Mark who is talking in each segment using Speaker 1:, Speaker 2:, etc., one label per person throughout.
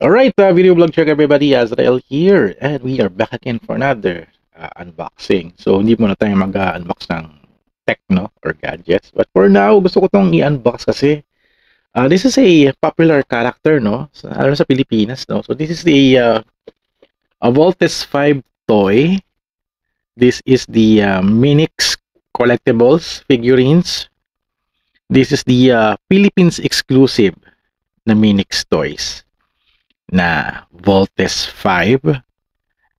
Speaker 1: Alright, video blog check everybody, Azrael here, and we are back again for another unboxing. So, hindi muna tayo mag-unbox ng tech, no, or gadgets. But for now, gusto ko tong i-unbox kasi this is a popular character, no, lalo sa Pilipinas, no. So, this is the a Voltes 5 toy. This is the Minix collectibles figurines. This is the Philippines exclusive na Minix toys na Voltes 5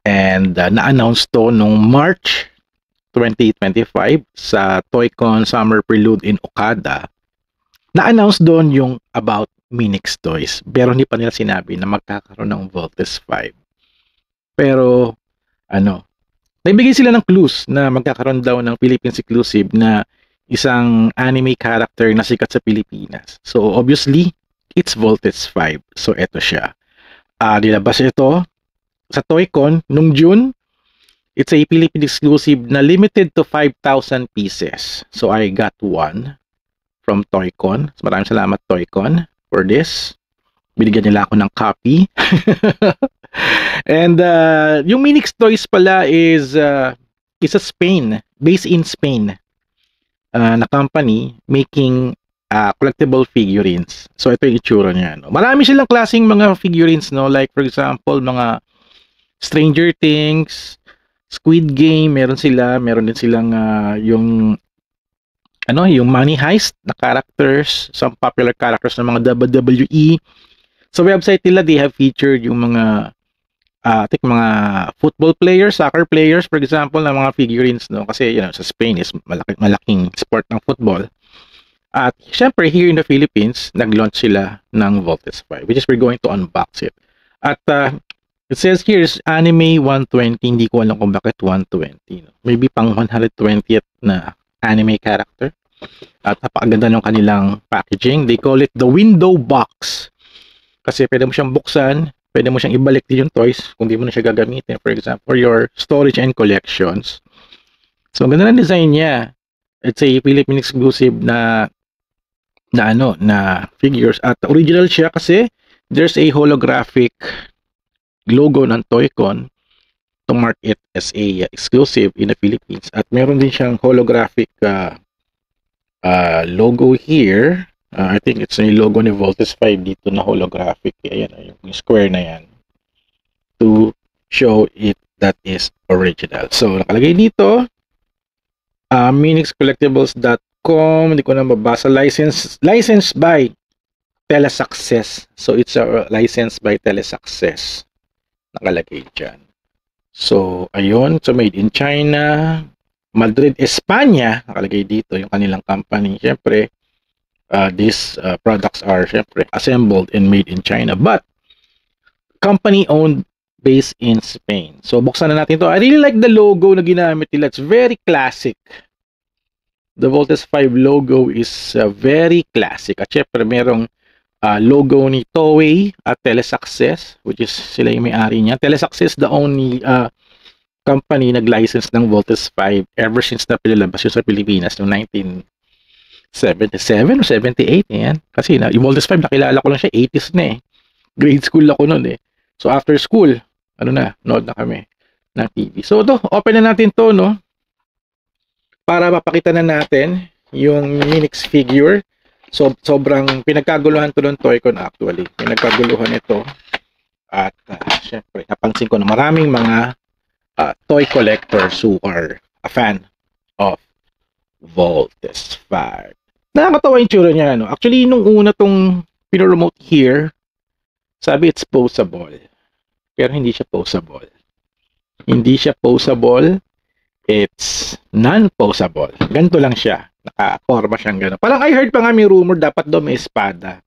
Speaker 1: and na-announce to nung March 2025 sa Toycon Summer Prelude in Okada. Na-announce doon yung about Minix toys pero hindi pa nila sinabi na magkakaroon ng Voltes 5. Pero nagbigay sila ng clues na magkakaroon daw ng Philippines exclusive na isang anime character na sikat sa Pilipinas. So obviously, it's Voltes 5. So eto siya. Nilabas ito sa Toycon nung June. It's a Philippine exclusive na limited to 5,000 pieces. So I got one from Toycon. So, maraming salamat Toycon for this. Binigyan nila ako ng copy. And yung Minix Toys pala is a Spain, based in Spain na company making collectible figurines. So ito yung itsura niya, no? Marami silang klaseng mga figurines, no? Like for example, mga Stranger Things, Squid Game, meron din silang yung Money Heist na characters, some popular characters ng mga WWE. Sa website nila, they have featured yung mga mga football players, soccer players, for example, na mga figurines, no? Kasi sa Spain is malaking sport ng football. At syempre, here in the Philippines, nag-launch sila ng Voltes 5, which is we're going to unbox it. At it says here is anime 120. Hindi ko alam kung bakit 120. No? Maybe pang 120th na anime character. At napakaganda ng kanilang packaging. They call it the window box. Kasi pwede mo siyang buksan, pwede mo siyang ibalik din yung toys kung di mo na siya gagamitin. For example, for your storage and collections. So, ang ganda ng design niya. It's a Philippine exclusive na figures, at original siya kasi there's a holographic logo ng Toycon to mark it as a exclusive in the Philippines, at meron din siyang holographic logo here. I think it's yung logo ni Voltes 5 dito na holographic. Ayan, yung square na yan to show it that is original. So nakalagay dito minixcollectibles.com. Hindi ko na mabasa. Licensed by Telesuccess. So it's a licensed by Telesuccess. Nakalagay dyan. So ayun. So made in China, Madrid, Espanya. Nakalagay dito yung kanilang company. Siyempre, these products are siyempre assembled and made in China. But company owned, based in Spain. So buksan na natin to. I really like the logo na ginamit nila. It's very classic. The Voltes 5 logo is very classic. At syempre, merong logo ni Toei at Telesuccess, which is sila yung may-ari niya. Telesuccess, the only company nag-license ng Voltes 5 ever since na pinalabas yun sa Pilipinas noong 1977 or 78. Yan. Kasi yung Voltes 5, nakilala ko lang siya, 80s na eh. Grade school ako noon eh. So after school, nood na kami ng TV. So ito, open na natin to, no? Para mapakita na natin yung Minix figure. So, sobrang pinagkaguluhan to ng Toycon actually. Pinagkaguluhan ito. At syempre, napansin ko na maraming mga toy collectors who are a fan of Voltes 5. Nakakatawa yung tsura niya, no? Actually, nung una tong pinoremote here, sabi it's posable. Pero hindi siya posable. Hindi siya posable. It's non-posable. Ganito lang siya. Naka-forma siyang gano'n. Parang I heard pa nga may rumor dapat daw may espada.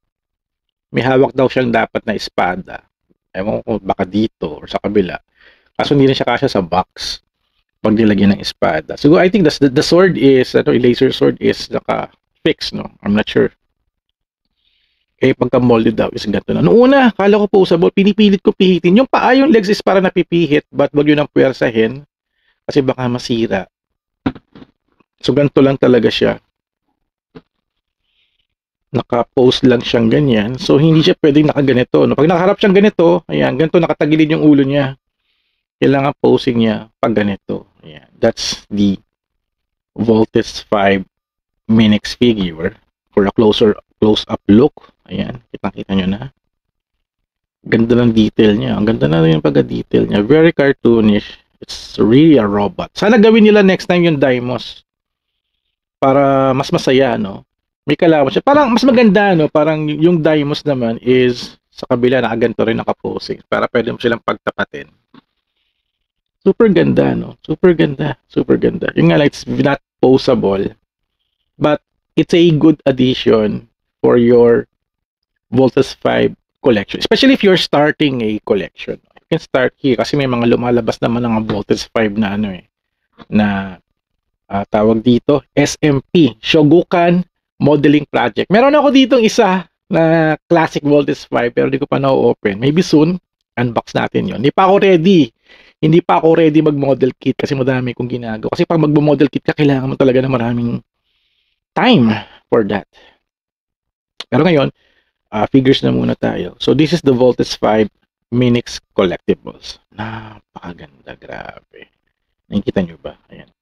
Speaker 1: May hawak daw siyang dapat na espada. Ewan ko baka dito or sa kabila. Kaso hindi na siya kasya sa box pag nilagyan ng espada. So I think the sword is, laser sword is naka-fix, no? I'm not sure. Eh, pagka-molded daw is ganito na. Noong una, kala ko posable. Pinipilit ko pihitin. Yung paa, yung legs is para napipihit. But wag yun ang puwersahin. Kasi baka masira. So, ganito lang talaga siya. naka-post lang siyang ganyan. So, hindi siya pwedeng nakaganito. No? Pag nakaharap siyang ganito, ayan, ganito nakatagilid yung ulo niya. Kailangan posing niya pag ganito. Ayan. That's the Voltes 5 Minix figure for a close-up look. Ayan, kitang-kita nyo na. Ganda ng detail niya. Ang ganda na rin yung pagka-detail niya. Very cartoonish. It's really a robot. Sana gawin nila next time yung Deimos para mas masaya, no? May kalaban siya. Parang mas maganda, no? Parang yung Deimos naman is sa kabila nakaganto rin nakaposing para pwede mo silang pagtapatin. Super ganda, no? Super ganda. Super ganda. Yung nga lang, it's not posable. But it's a good addition for your Voltes 5 collection. Especially if you're starting a collection. You can start here kasi may mga lumalabas naman ng Voltes 5 na ano eh. Na tawag dito, SMP, Shogukan Modeling Project. Meron ako ditong isa na classic Voltes 5 pero di ko pa na-open. Maybe soon, unbox natin yon. Hindi pa ako ready mag-model kit kasi madami kong ginagawa. Kasi pag mag-model kit ka, kailangan mo talaga ng maraming time for that. Pero ngayon, figures na muna tayo. So, this is the Voltes 5 Minix Collectibles. Napakaganda, grabe. Nakikita nyo ba? Ayan.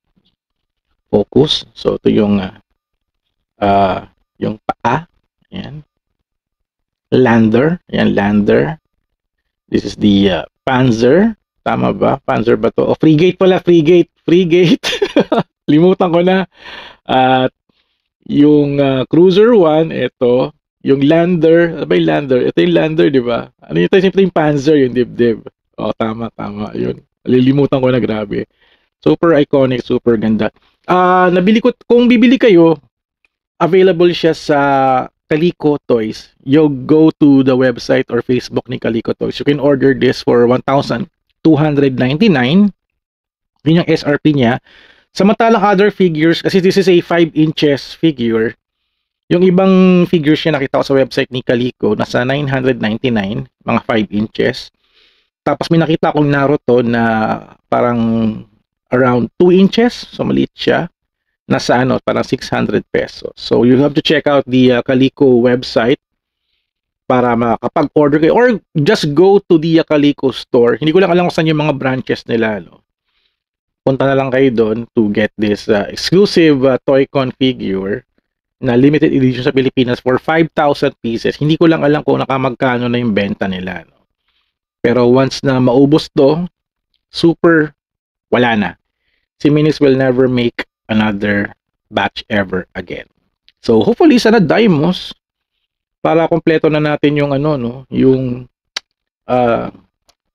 Speaker 1: Focus. So, ito yung paa. Ayan. Lander. Ayan, lander. This is the Panzer. Tama ba? Panzer ba to? O, frigate pala. Frigate. Limutan ko na. At yung Cruiser 1, ito. Yung lander. Ano ba yung lander? Ito yung lander, di ba? Ano yun? Ito yung Panzer, yung dibdib. O, tama. Yun. Lilimutan ko na, grabe. Super iconic, super ganda. Nabili ko, kung bibili kayo, available siya sa Calico Toys. You go to the website or Facebook ni Calico Toys. You can order this for 1,299. Yun yung SRP niya. Samantalang other figures, kasi this is a 5 inches figure, yung ibang figures niya nakita ko sa website ni Calico, nasa 999, mga 5 inches. Tapos may nakita akong Naruto na parang around 2 inches, so maliit siya. Nasa parang 600 pesos. So you have to check out the Calico website para makapag-order kayo or just go to the Calico store. Hindi ko lang alam kung saan yung mga branches nila, no. Punta na lang kayo doon to get this exclusive Toy-Con figure na limited edition sa Pilipinas for 5,000 pieces. Hindi ko lang alam kung nakamagkano na yung benta nila, no. Pero once na maubos to, super wala na. Si Minix will never make another batch ever again. So hopefully sana Deimos para kompleto na natin yung yung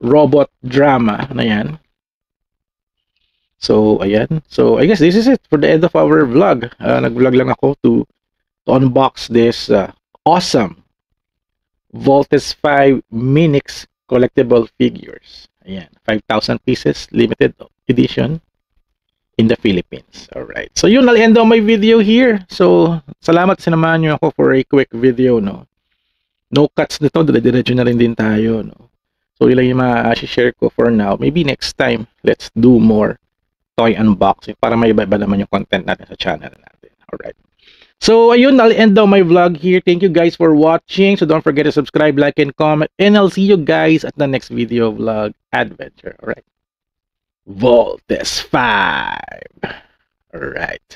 Speaker 1: robot drama na yan. So ayan. So I guess this is it for the end of our vlog. Nag-vlog lang ako to unbox this awesome Voltes 5 Minix collectible figures. Ayan, 5,000 pieces limited edition in the Philippines. Alright. So yun, I'll end on my video here. So, salamat sinamahan nyo ako for a quick video, no. No cuts nito, dire-diretso na rin din tayo, no. So, yun lang yung ma-share ko for now. Maybe next time, let's do more toy unboxing para may iba naman yung content natin sa channel natin. Alright. So, ayun, I'll end on my vlog here. Thank you guys for watching. So, don't forget to subscribe, like, and comment. And I'll see you guys at the next video vlog adventure. Alright. Voltes 5. All right.